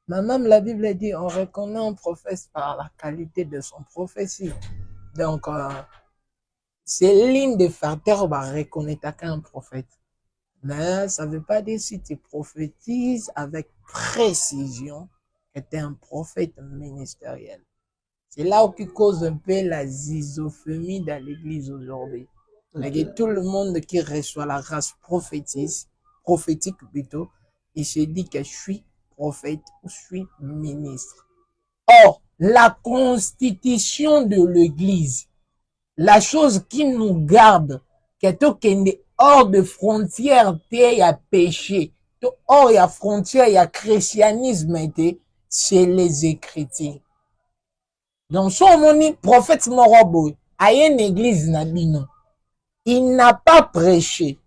Mais même la Bible dit, on reconnaît un prophète par la qualité de son prophétie. Donc, c'est l'une des facteurs va reconnaître qu'un prophète. Mais ça ne veut pas dire si tu prophétises avec précision que tu es un prophète ministériel. C'est là où qui cause un peu la zizophrenie dans l'église aujourd'hui. Okay. Tout le monde qui reçoit la grâce prophétique plutôt, il se dit que je suis prophète ou je suis ministre. Or, la constitution de l'église, la chose qui nous garde, que tout est hors de frontières, il y a péché, hors il y a frontières, il y a christianisme, c'est les Écritures. Donc, son moni prophète Morobo, a une église nabino. Il n'a pas prêché.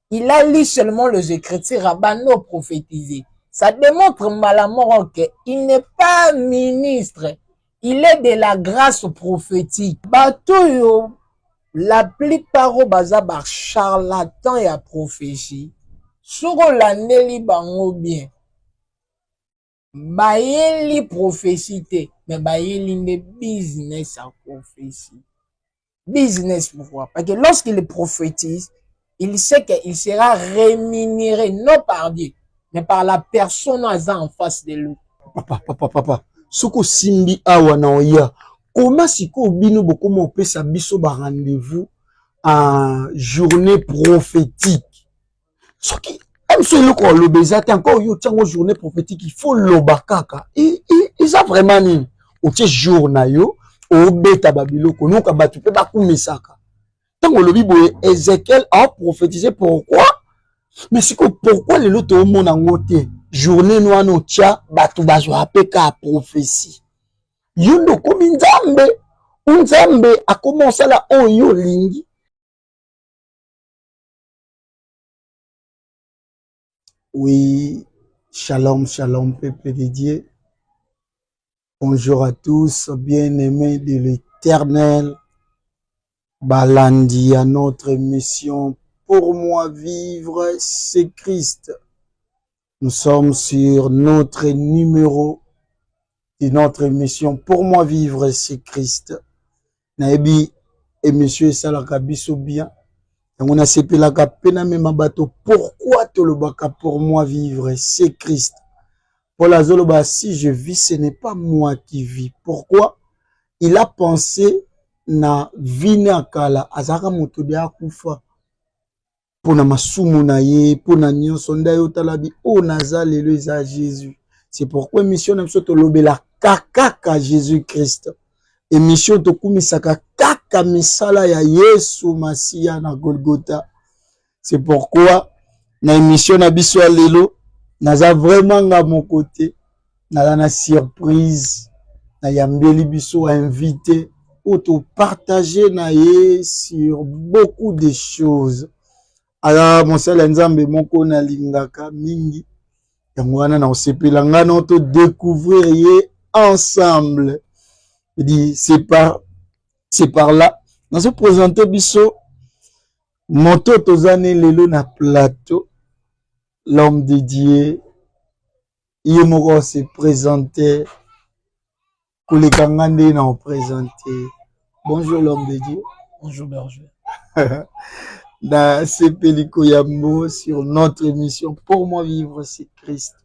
Il a lu seulement les Écritures, Rabano prophétisé. Ça démontre malamment qu'il n'est pas ministre. Il est de la grâce prophétique. Bateau, la plupart au bazar charlatan et à prophétie. Sur l'année bango bien. Bayeli prophétie, mais bayeli ne business à prophétie. Business pourquoi? Parce que lorsqu'il prophétise, il sait qu'il sera rémunéré non par Dieu, mais par la personne en face de lui. Papa. Soko simbi awa na oya. Comment siko bino bokomo pesa biso ba rendez-vous en journée prophétique? Soki même si le ko lobeza te encore yo tiango journée prophétique, il faut lobakaka. Ils a vraiment ni o tie jour na yo o beta babiloko no ka batu pe bakumisaka. Tango lobi boye Ézéchiel a prophétisé pourquoi? Mais c'est que pourquoi les autres monde en côté journée noire no tia batu bazwa peka prophétie. Yundo komi nzambe a commencé la oyo lingi. Oui, shalom, peuple de Dieu. Bonjour à tous, bien-aimés de l'Éternel. Balandi à notre mission. Pour moi, vivre, c'est Christ. Nous sommes sur notre numéro de notre mission. Pour moi, vivre, c'est Christ. Naebi, et monsieur Salakabiso bien. On a sepelaka pena même bateau. Pourquoi te le baka pour moi vivre, c'est Christ. Pour la zoloba, si je vis, ce n'est pas moi qui vis. Pourquoi? Il a pensé na vina kala azaka moto dia kufa. Pona masumu na ye, pona nyonso ndayo talabi o naza lelo eza Jésus. C'est pourquoi mission na biso to lobela kaka Jésus-Christ. Et mission to kumisaka kaka misala ya Yesu Masia na Golgotha. C'est pourquoi na émission na biso lelo naza vraiment nga mon côté na surprise na yambeli biso invité ou partager na ye sur beaucoup de choses. Alors mon seul nzambe moko na lingaka mingi yango wana na osepela nga na to découvrir ye ensemble. Je dis c'est par là dans se présenter biso moto tozane lelo na plateau l'homme de Dieu yemoko se présenter koleka ngande na présenter. Bonjour l'homme de Dieu. Bonjour berger. Da Sepeliko Yambo sur notre émission Pour moi vivre c'est Christ.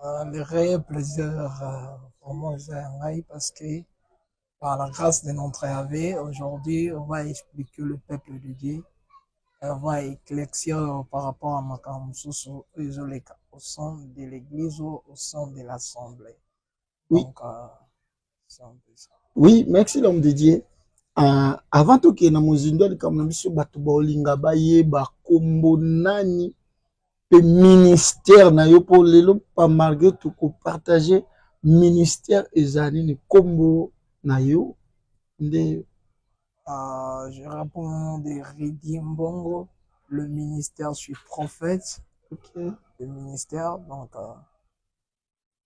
Le réel plaisir pour moi parce que par la grâce de notre Yahvé, aujourd'hui on va expliquer le peuple de Dieu. On va éclaircir par rapport à ma au sein de l'église ou au sein de l'assemblée. Oui. Donc, c'est un peu ça. Oui, merci l'homme de Dieu. Avant tout que na mozindo comme na biso bato bolinga baye ba kombo nani pe ministère na yo pour lelo pa malgré tout ko partager ministère ezani ni kombo na yo nde je réponds de Ridi Mbongo, le ministère, je suis prophète. Okay. Le ministère, donc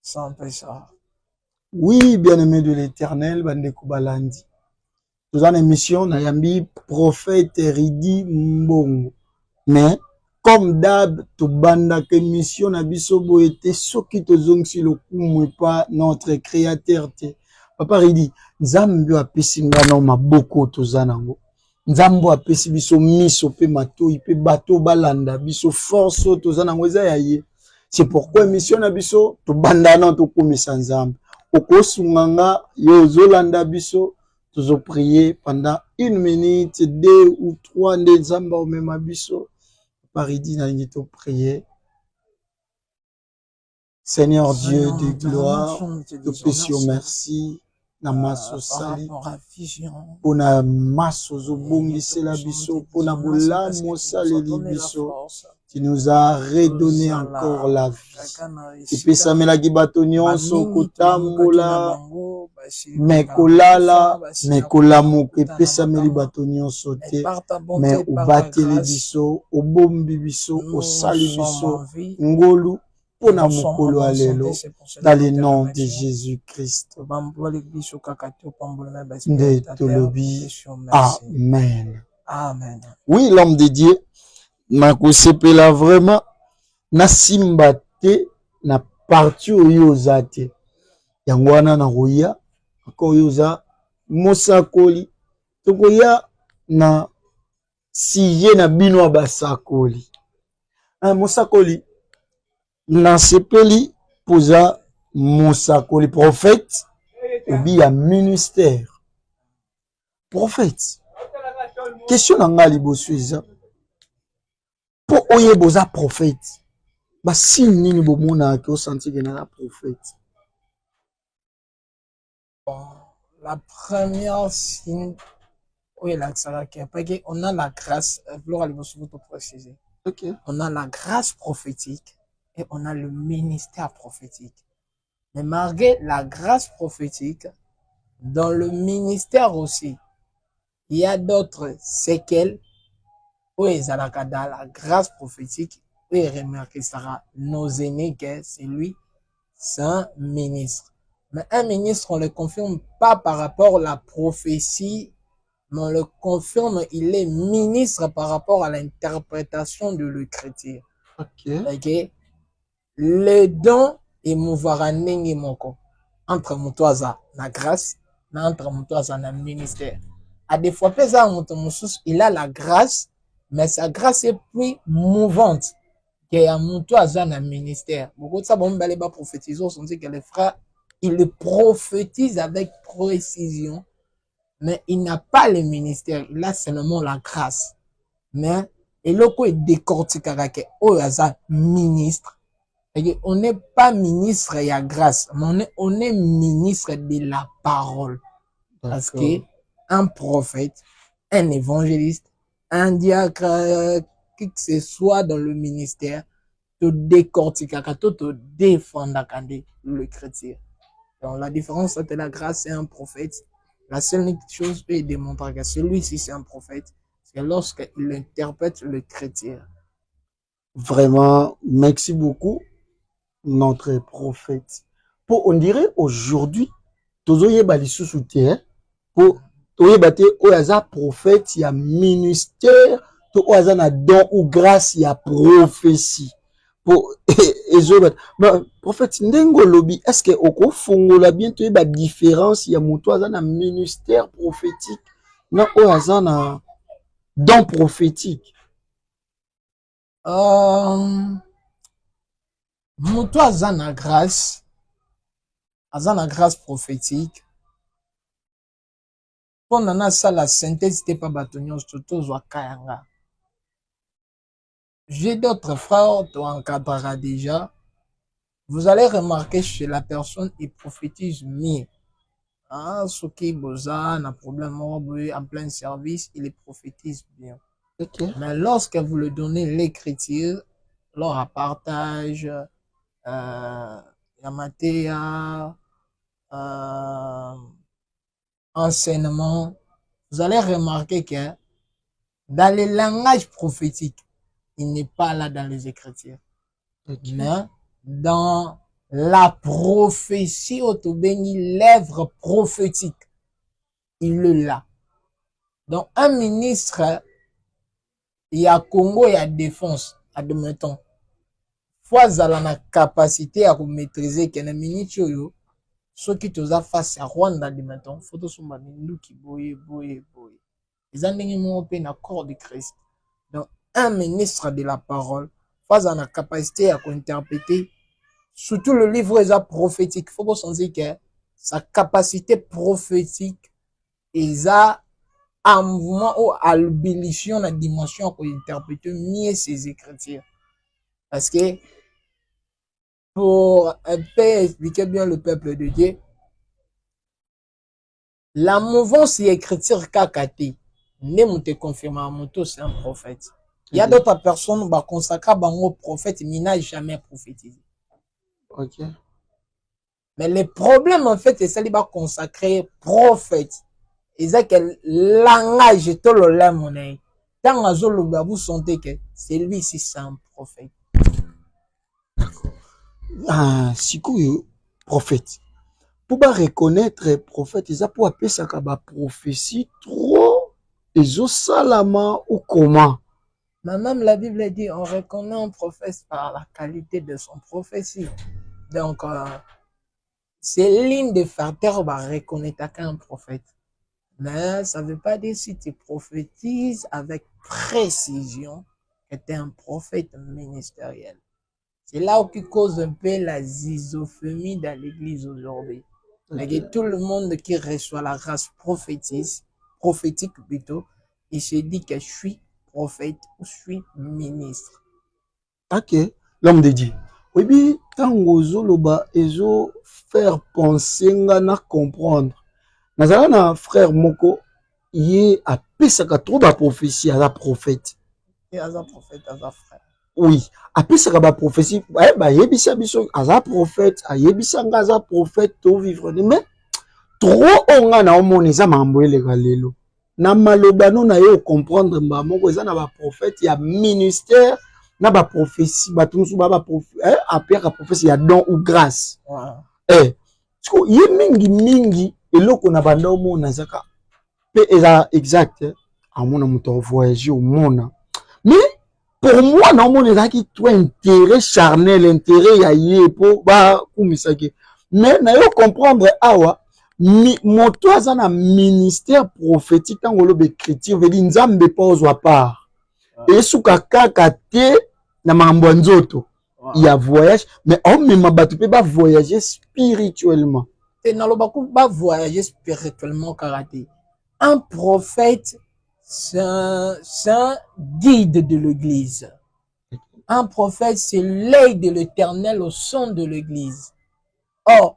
c'est un peu ça. Oui, bien-aimé de l'Éternel, Bandeko Balandi. Nous avons une émission, Nayambi, prophète Ridi Mbongo. Mais, comme d'hab, to banda que mission na biso boete soki to zong si le kumwe pas notre créateur te. Papa Ridi, nzambe apesi ngana maboko to zanango. Nzambe apesi biso miso pe matoi pe bato balanda biso force to zanango eza ya ye. C'est pourquoi mission na biso to banda na to kumisa nzambe. Okosunganga yo zolanda biso to prier pendant 1 minute, 2 ou 3 nzambe o mema biso. Paridi na to prier. Seigneur Dieu de gloire, te pétions merci. Na maso sali pona maso zo bongisela biso pona bolamo saleli biso. Tu nous as redonné encore la vie. Et puis ça me la gibato nyonso kotambola mekolala mekolamuka et puis ça me libato nyonso te mais obateli biso obombi biso osali biso ngolu pona mokolo alelo dans le nom de Jésus-Christ. Nde tolobi amen. Amen. Oui, l'homme de Dieu nakosepela vraiment na simba te na parti oyo oza te yango wana na koya oyo oza mosakoli tokoya na siye na bino ya basakoli mosakoli na sepeli poza mosakoli prophète obi ya ministère prophète question na nga liboso eza po oye boza prophète ba signe nini bomona ke o senti que na prophète. La première signe oui là ça on a la grâce pour préciser. OK. On a la grâce prophétique et on a le ministère prophétique. Mais malgré la grâce prophétique, dans le ministère aussi, il y a d'autres séquelles où ils ont la grâce prophétique, où ils remarquent que nos aînés, c'est lui, c'est un ministre. Mais un ministre, on ne le confirme pas par rapport à la prophétie, mais on le confirme, il est ministre par rapport à l'interprétation de l'écriture. OK. OK. Le don est mouvoir moko entre mutoaza la grâce, entre mutoaza na ministère. À des fois, il a la grâce, mais sa grâce est plus mouvante que mutoaza na ministère. Beaucoup de ça, bon, les bas prophétiser, on dit que les frères, il le prophétise avec précision, mais il n'a pas le ministère, il a seulement la grâce. Mais, et le coup est décortiqué que oyaza ministre. On n'est pas ministre et à grâce, mais on est ministre de la parole. Parce que un prophète, un évangéliste, un diacre, qui que ce soit dans le ministère, te décortique, te défendre le chrétien. Donc la différence entre la grâce et un prophète, la seule chose que il démontre que celui-ci c'est un prophète, c'est lorsqu'il interprète le chrétien. Vraiment, merci beaucoup. Notre prophète. Pour on dirait aujourd'hui, tozoye balisu soutien pour toye bate oyaza prophète ya ministère to oyaza na don ou grâce ya prophétie. Pour ezobat mais prophète ndengo lobi est-ce que oko fongola bien toye ba différence ya moto aza na ministère prophétique na oyaza na don prophétique. Moto aza na grâce prophétique. Pendant ça, la synthèse n'était pas bâtonnière, surtout Kayanga. J'ai d'autres frères, tu encadreras déjà. Vous allez remarquer chez la personne, il prophétise mieux. Ah, ce qui boza, n'a problème, en plein service, il prophétise bien. Okay. Mais lorsque vous le donnez l'écriture, leur partage, Yamatea, enseignement, vous allez remarquer que dans les langages prophétiques, il n'est pas là dans les écritures. Okay. Mais dans la prophétie, l'œuvre prophétique, il est là. Donc, un ministre, il y a Congo, il y a défense. admettons, fois zala na capacité à maîtriser que na minute yo, ceux qui te face à Rwanda, admettons, faut to sumba minduki boye. Les andenge mo pe na corps de Christ. Donc, un ministre de la parole, fois à la capacité à interpréter, surtout le livre est prophétique. Faut qu'on se dise que sa capacité prophétique est un mouvement ou à l'ébullition, la dimension pour interpréter mieux ses écritures. Parce que pour un peu expliquer bien le peuple de Dieu, la mouvance et écriture kakati, ne te confirme à moto, c'est un prophète. Il y a d'autres personnes qui consacrent au prophète, mais n'a jamais prophétisé. Ok. Mais le problème, en fait, c'est ça, il va consacrer prophète. Et c'est que langage est tout le lait, tant que vous sentez que c'est lui, c'est un prophète. Ah, si vous prophète. Pour reconnaître prophète, ils ont pour appeler ça comme prophétie trop. Ils ont salama ou comment? Même la Bible dit, on reconnaît un prophète par la qualité de son prophétie. Donc, c'est l'une des facteurs pour reconnaître qu'un prophète. Mais ça ne veut pas dire si tu prophétises avec précision que tu es un prophète ministériel. C'est là où qui cause un peu la zizophénie dans l'église aujourd'hui. Okay. Tout le monde qui reçoit la grâce prophétique plutôt, il se dit que je suis prophète ou je suis ministre. Ok, l'homme de Dieu. Oui, bien, tant que ils faire penser, na comprendre. Nazala na frère moko, il a pesaka trop ba prophétie à la prophète. Et à la prophète, à la frère. Oui, a pesaka ba prophétie, bah yebisa biso à la prophète, a yebisa nga za prophète to vivre mais trop onga na omoni za mamboele galelo. Na malobano na yo comprendre mba moko eza na ba prophète ya ministère na ba prophétie ba tunsu ba prophète après ka prophétie ya don ou grâce. Parce que ye mingi eloko na banda omona zaka pe eza exact amona muto voyager au monde. Mais pour moi na omona ezaki toi intérêt charnel, intérêt ya ye po ba kumisaki. Mais na yo comprendre awa moto aza na ministère prophétique tango lobe écriture veut dire nzambe pa ozwa part. Et suka kaka te na mambo nzoto. Il y a voyage, mais on même bato pe ba voyager spirituellement. Et dans le bakou ba voyager spirituellement karaté. Un prophète, c'est un guide de l'église. Un prophète, c'est l'œil de l'Éternel au sein de l'église. Or,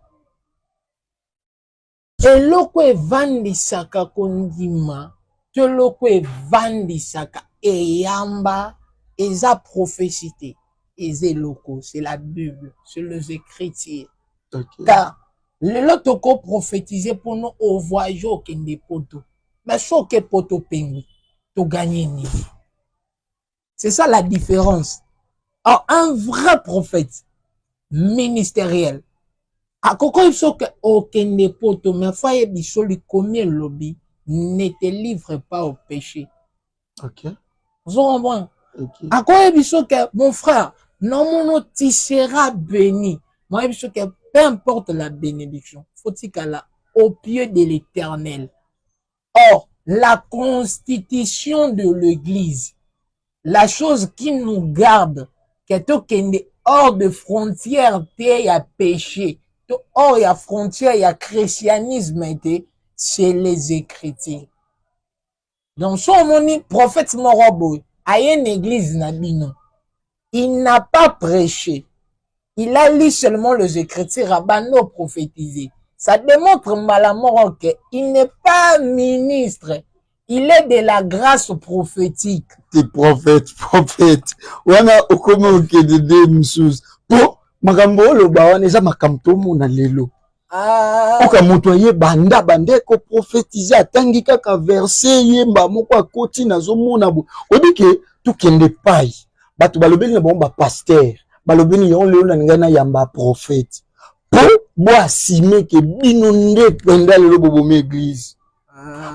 eloko evandisaka kondima, eloko evandisaka eyamba, eza prophétie, eza eloko, c'est la Bible, c'est les Écritures. Okay. Car lelo toko prophétiser pour nous au voyage au kende poto, mais so ke poto pengu, to gagner ni. C'est ça la différence. Or, un vrai prophète ministériel, a koko il faut que okende poto mais foye bisoli comme lobby ne te livre pas au péché. OK. Vous comprenez? OK. A koko il faut que mon frère non tu seras béni. Moi il faut que peu importe la bénédiction, faut-il qu'elle au pied de l'Éternel. Or, la constitution de l'église, la chose qui nous garde, que tout hors de frontières, il y a péché. Or, il y a frontière, il y a christianisme, c'est les Écritures. Donc, son moni prophète Morobo, a une église nabino. Il n'a pas prêché. Il a lu seulement les Écritures, abano prophétisé. Ça démontre malamment qu'il n'est pas ministre. Il est de la grâce prophétique. T'es prophète. Wana okome okedede msuz. Po, makambo loba wana eza makamto mona lelo. Oka moto ye banda ko prophétiser atangi kaka verset yemba moko akoti nazo mona bo. Odike tu kende pai. Batu balobeli na bomba pasteur. Balobeli yon lelo na ngana yamba prophète. Po bo asime ke bino nde penda lelo bobo église.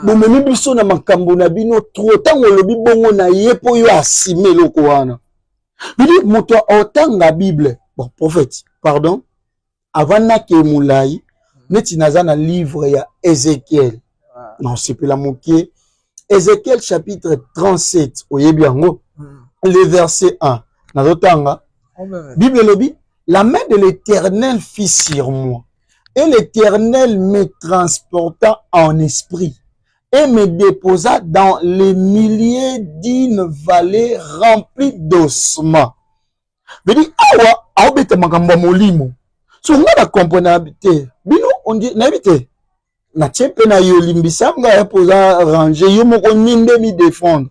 Bomemi biso na makambo na bino trop tango lobi bongo na ye po yo asime loko wana. Il dit, moto autant la Bible, bon, prophète, pardon, avant na ke moulai, neti naza na livre ya Ézéchiel. Non, c'est plus la moquée. Ézéchiel chapitre 37, oyebi yango, le verset 1. Nazotanga, Bible lobi, la main de l'Éternel fit sur moi, et l'Éternel me transporta en esprit, et me déposa dans les milliers d'une vallée remplie d'ossements. Je dis, awa, aobete makamba molimo. So, on a compris habité. Bino, on dit, n'habité. Na tchepe na yo limbisa, nga ya posa ranger, yo moko ninde mi défendre.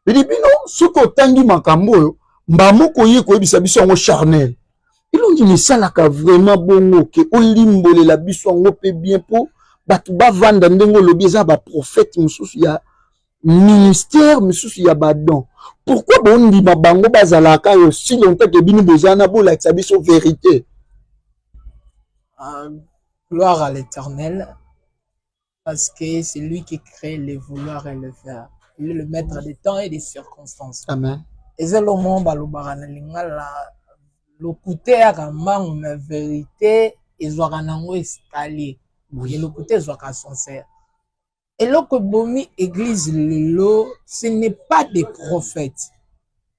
Je dis, bino, soko tangi makambo yo, mba moko ye ko ebisa biso ngo charnel. Ils ont dit, mais ça là, vraiment bon, que olimbole la biso ngo pe bien po, batu ba vanda ndengo lobi za ba prophète, msusu ya ministère, msusu ya ba don. Pourquoi bon dit ma bango bazalaka yo si longtemps que bino bezana bo la biso vérité? Gloire à l'Éternel, parce que c'est lui qui crée le vouloir et le faire. Il est le maître des temps et des circonstances. Amen. Et c'est le moment balobara na lingala le côté à ramang la vérité et zoranango installé. Et le côté zoka sincère. Et là que bomi église lelo, ce n'est pas des prophètes.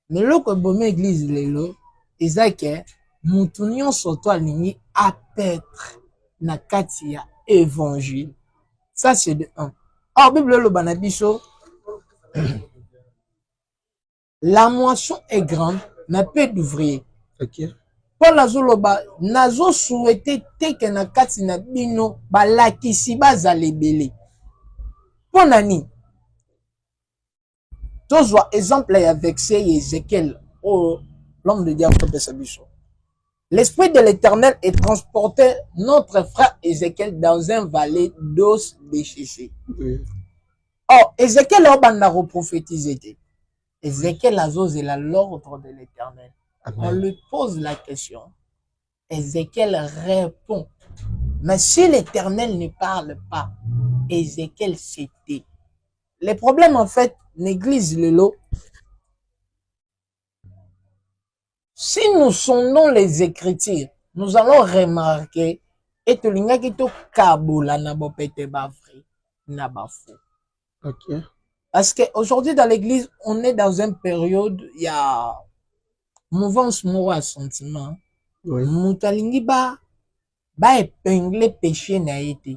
Mais là que bomi église lelo, ezake mutunion soto alingi apêtre na katia évangile. Ça c'est de un. Or Bible le banabiso la moisson est grande, mais peu d'ouvriers. Ok. Paul azoloba nazo souhaité teke na kati na bino balakisi bazala ebele. Pona nini? Tozwa exemple ya verset Ézéchiel au l'homme de Dieu pesa biso. L'esprit de l'Éternel est transporté notre frère Ézéchiel dans un vallée d'os déchissés. Oui. Or Ézéchiel a banda prophétisé. Ézéchiel a osé l'ordre de l'Éternel. On lui pose la question. Ézéchiel répond. Mais si l'Éternel ne parle pas, Ézéchiel s'était. Les problèmes, en fait, négligent le lot. Si nous sondons les Écritures, nous allons remarquer et tout l'inga qui to kabola na bopete ba vrai na ba faux. Ok. Parce qu'aujourd'hui, dans l'église, on est dans une période, il y a mouvance moura sentiment. Oui. Moutalingi ba épingler péché na été.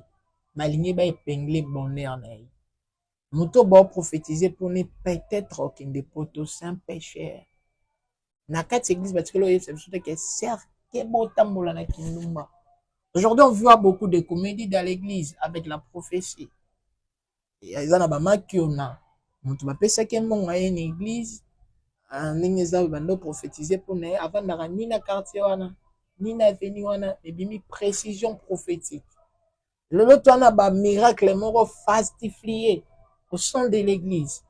Malingi ba épingler bonheur na été. Mouto ba prophétiser pour ne peut-être aucun des poteaux sans péché. Na quatre églises, parce que là, c'est surtout que certes, que botambola na kinumba. Aujourd'hui, on voit beaucoup de comédies dans l'église avec la prophétie. Et ils en ont marqué on a. Mouto ba pesa ke monga une église. Ndenge za bando prophétiser pour ne avant na ni na quartier wana ni na avenue wana et bimi précision prophétique. Le lot wana ba miracle moko fastifié au sein de l'église.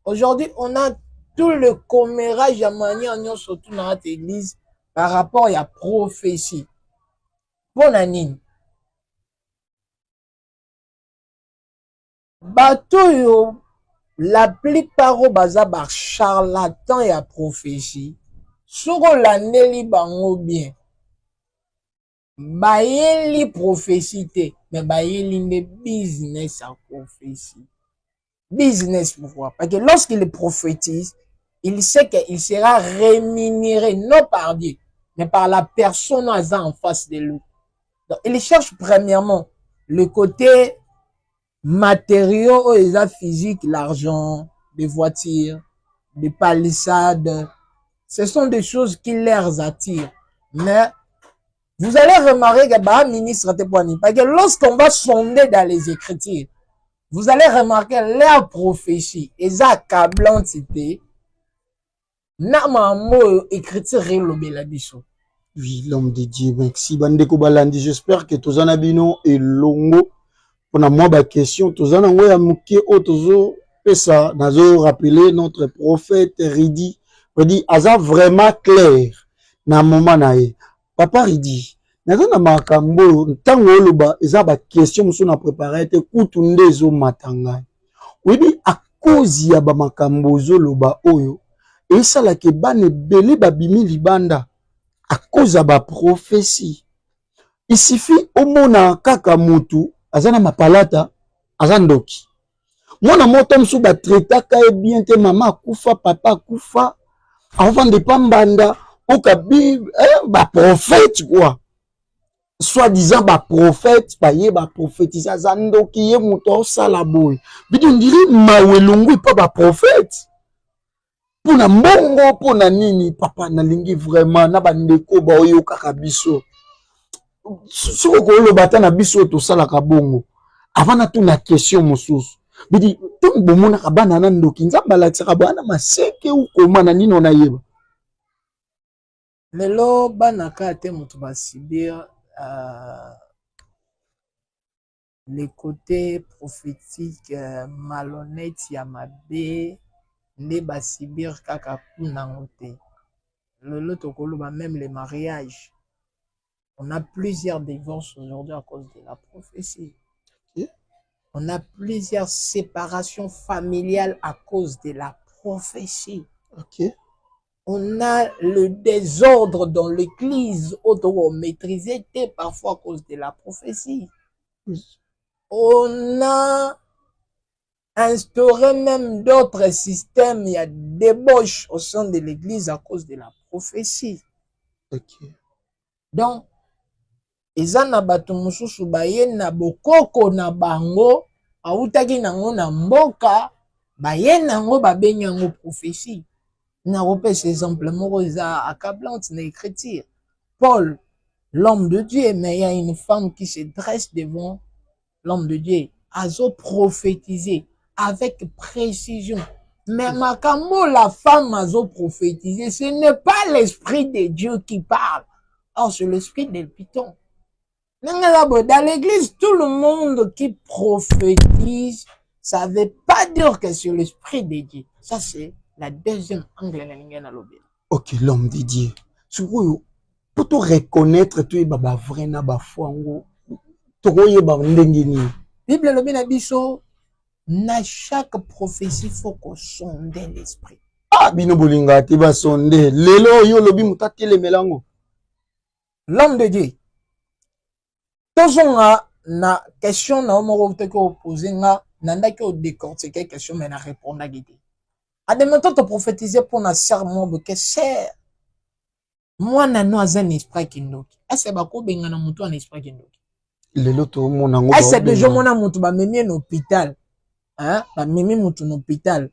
Aujourd'hui, on a tout le commérage à manière surtout dans notre église par rapport à la prophétie. Bonne année. Bateau yo la plupart au bazar par charlatan et à prophétie. Sur l'année bango bien. Bayeli prophétie, mais bayeli ne business à prophétie. Business pourquoi? Parce que lorsqu'il prophétise, il sait qu'il sera rémunéré non par Dieu, mais par la personne en face de lui. Donc, il cherche premièrement le côté matériaux et physique, l'argent, des voitures, des palissades. Ce sont des choses qui les attirent. Mais vous allez remarquer que ministre parce que lorsqu'on va sonder dans les Écritures, vous allez remarquer leur prophétie et ça accablante c'était namamo écriture relobela biso. Oui, l'homme de Dieu, merci. Bandeko Balandi, j'espère que tous en abino et longo. Pour moi, ma question, tous en avez un mouké autozo, et ça, nazo rappeler notre prophète Ridi. Ridi, asa vraiment clair, na moment nae. Papa Ridi, nazo na makambo, tango loba, esa ba question, moussou na préparé, te koutunde zo matanga. Oui, à cause ya ba makambo zo loba oyo, et ça la ke bane belé babimi libanda à cause de ba prophétie. Il suffit au mona kaka mutu azana mapalata azandoki. Mona moto msu ba traita ka e bien te mama kufa papa kufa avant de pambanda au kabi ba prophète quoi. Soi-disant ba prophète paye ba prophétiser azandoki ye muto sala boy. Bidi ndiri mawelungu pa ba prophète. Puna mbongo puna nini papa nalingi vraiment na bandeko ba oyo kaka biso. Soko ko lo bata na biso to sala ka bongo. Avant na tout la question mosusu. Bidi tout bomona ka bana na ndoki nzamba la tsaka bana maseke ou koma na nino na yeba. Lelo bana ka te mutu ba sibir les côtés prophétiques malhonnêtes ya mabe ne ba sibir kaka kuna ngote. Lelo tokoloba même les mariages. On a plusieurs divorces aujourd'hui à cause de la prophétie. Okay. On a plusieurs séparations familiales à cause de la prophétie. Okay. On a le désordre dans l'église, auto-maîtrisé parfois à cause de la prophétie. On a instauré même d'autres systèmes, il y a débauche au sein de l'église à cause de la prophétie. Okay. Donc, eza na bato mosusu baye na bokoko na bango autaki nango na mboka baye nango babengi yango prophétie. Na repese exemple moko eza accablante na écriture. Paul, l'homme de Dieu, mais il y a une femme qui se dresse devant l'homme de Dieu, azo prophétiser avec précision. Mais makambo la femme azo prophétiser, ce n'est pas l'esprit de Dieu qui parle. Or, c'est l'esprit del python. Dans l'église, tout le monde qui prophétise, ça ne veut pas dire que c'est l'esprit de Dieu. Ça, c'est la deuxième angle. Ok, l'homme de Dieu. Pour te reconnaître, tu es baba vrai na ba foi. Bible le bien abisso, na chaque prophétie faut qu'on sonde l'esprit. Ah, bino bolinga ti ba sonde. Lelo yo lobi mutati le melango. L'homme de Dieu. Tozonga na question na omoko te ko poser nga nanda ko décortiquer question mais na répondre à guider. Admettons te prophétiser pour na serment de que cher. Moi na no un esprit qui ndoki. Est-ce ba ko benga na mutu un esprit qui ndoki. Lelo to mona ngo. Est-ce déjà mona mutu ba memi en hôpital. Hein? Ba memi mutu en hôpital.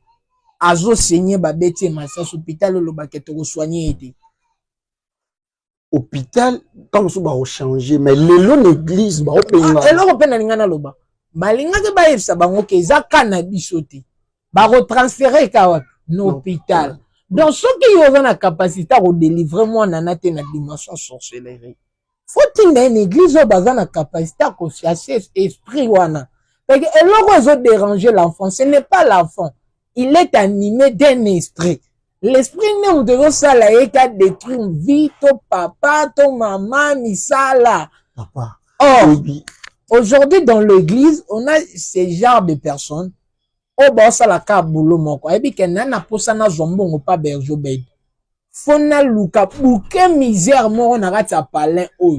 Azo saigner ba beti massa hôpital lo ba keto ko soigner été. Hôpital comme ça va changer mais lelo l'église ba openga eloko pe na lingana loba balinga ke ba yebisa bango ke za kana bisote ba retransférer ka wa no hôpital donc ceux qui ont la capacité à délivrer moi na te na dimension sorcellerie faut une église au bazar na capacité à consciencer esprit wana parce que eloko zo déranger l'enfant ce n'est pas l'enfant il est animé d'un esprit. L'esprit n'est de ça là et qu'à détruire vie, ton papa, ton maman, misala. Papa. Or, aujourd'hui dans l'église, on a ce genre de personnes. Oh, bah, ça la ka boulot moko. Et puis, qu'elle n'a pas ça na zombo ou pas berjo bed. Fona luka, bouquet misère, moi, on arrête à parler, oh.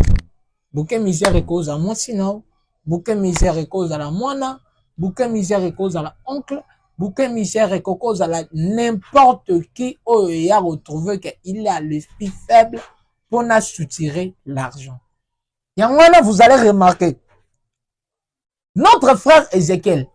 Bouquet misère est cause à moi, sinon. Bouquet misère est cause à la moine. Bouquet misère est cause à la oncle. Bouquet misère et cause à la n'importe qui y a retrouvé qu'il a l'esprit faible pour nous soutirer l'argent. Yangwana, vous allez remarquer, notre frère Ézéchiel,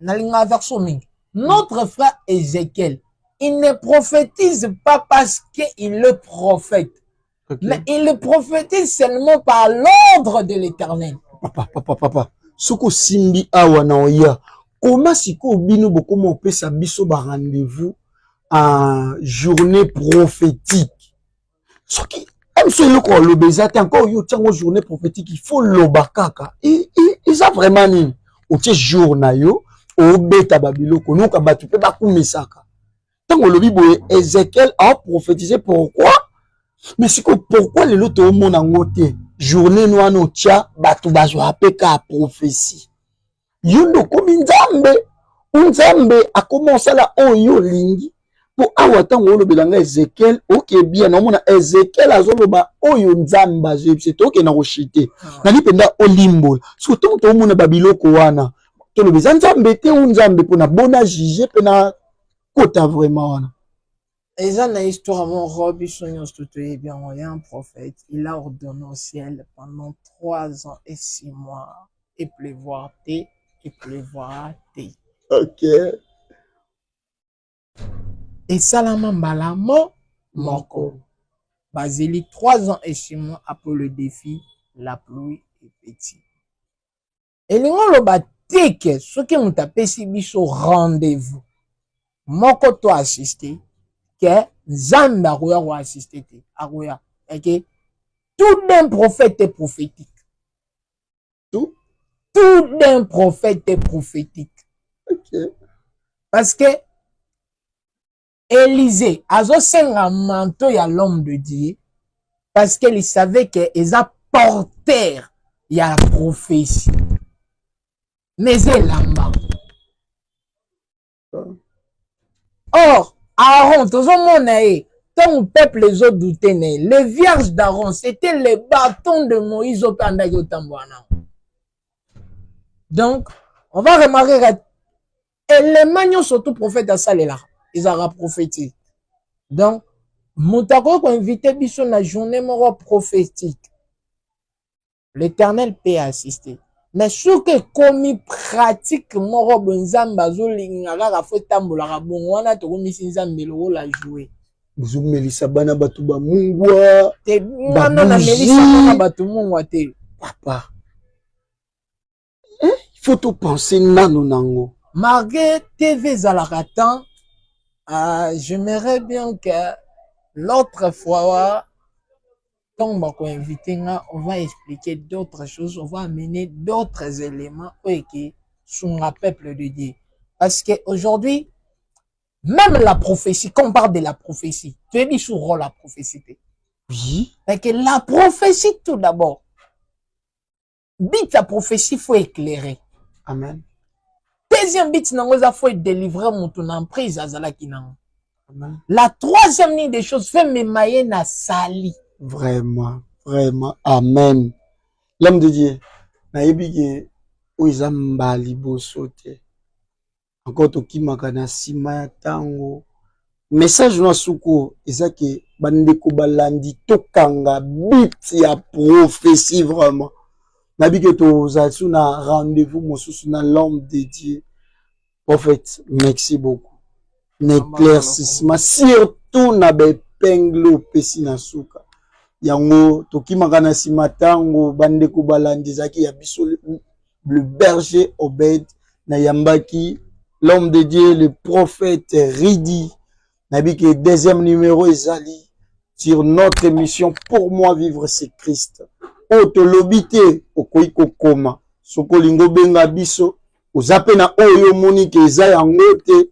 notre frère Ézéchiel, il ne prophétise pas parce qu'il est prophète, okay. Mais il le prophétise seulement par l'ordre de l'Éternel. Papa, Soko simbi awa na oya. Comment si ko bino beaucoup mon peut sa biso ba rendez-vous en journée prophétique. Ce qui même si le ko lo bezate encore yo tiango journée prophétique il faut lo bakaka. Il a vraiment ni o tie jour na yo o beta babilo ko no ka batu pe ba kumisaka. Tango lo biboye Ézéchiel a prophétisé pourquoi? Mais c'est que pourquoi les loto mona ngote journée no no tia batu bazo apeka prophétie. Yondo komi nzambe a commencé la oyo lingi po awa tango olobelanga Ezekiel oke bien naomona Ezekiel azoloba oyo nzambe azebise toke na koshite nali penda olimbola so to tomona babiloko wana tolobeza nzambe te ou nzambe pona bona juger pena kota vraiment wana. Et ça, la histoire, mon Rob, bien, il y a un prophète, il a ordonné au ciel pendant 3 ans et 6 mois, et pleuvoir thé, et pleuvoir thé. Ok. Et Salama Malamo, Moko. Basili, 3 ans et 6 mois après le défi, la pluie est petite. Et les gens le battent, ceux qui ont tapé si biso rendez-vous. Moko to assisté. Que Zamba akoya assister te akoya ok tout d'un prophète est prophétique tout d'un prophète est prophétique ok parce que Élisée azo senga manteau ya l'homme de Dieu parce qu'il savait que eza porteur ya prophétie mais c'est lamba or Aaron, tout le monde tant le peuple les autres doutaient, les vierges d'Aaron, c'était les bâtons de Moïse au Pandagotambouana. Donc, on va remarquer que les manions surtout prophètes à Salela, ils ont prophétisé. Donc, Moutako a invité Bisson la journée moro prophétique. L'Éternel peut assister. Mais ce que commis pratique moro bonzamba zolinga la faut tambola bon wana to komi sinzambe lo la jouer. Vous melisa bana batu ba mungwa te wana na melisa bana batu mungwa te papa. Il faut tout penser nano nango. Malgré TV Zalakatan, j'aimerais bien que l'autre fois quand on va inviter, on va expliquer d'autres choses, on va amener d'autres éléments qui sont le peuple de Dieu. Parce qu'aujourd'hui, même la prophétie, quand on parle de la prophétie, tu es mis sur rôle la prophétie. Oui. Parce que la prophétie, tout d'abord, bit la prophétie, il faut éclairer. Amen. Deuxième bit, il faut délivrer mon emprise à Zalakina. La troisième ligne des choses, fait me mailler na sali. Vraiment, vraiment, amen. L'homme de Dieu, naïbige, oizamba libosote. Encore toki makana sima tango. Message na suko, ezake bandeko balandi tokanga bit ya prophétie vraiment. Nabike to zasu na rendez-vous mosusu na l'homme de Dieu. Prophète, merci beaucoup. N'éclaircissement surtout na bepenglo pesi na suka. Yango toki makana sima tango bandeko balandi zaki ya biso le berger Obed na yambaki l'homme de Dieu le prophète Ridi nabiki deuxième numéro ezali sur notre émission pour moi vivre c'est Christ otolobite okoiko koma sokolingo benga biso ozape na oyo monique eza yango te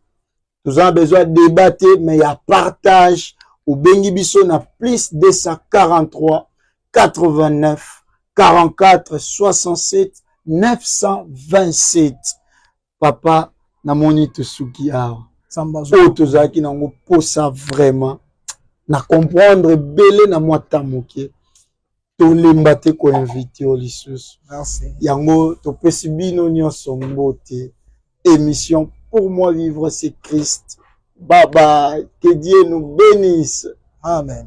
nous avons besoin de débattre mais il y a partage au bengi biso na plus 243 89 44 67 927 papa na moni te suki awa o tozaki nango posa vraiment na comprendre belé na moi tamoke to lemba te ko inviter au lisusu merci yango to pesi bino nyonso mbote émission pour moi vivre c'est Christ. Bye bye. Que Dieu nous bénisse. Amen.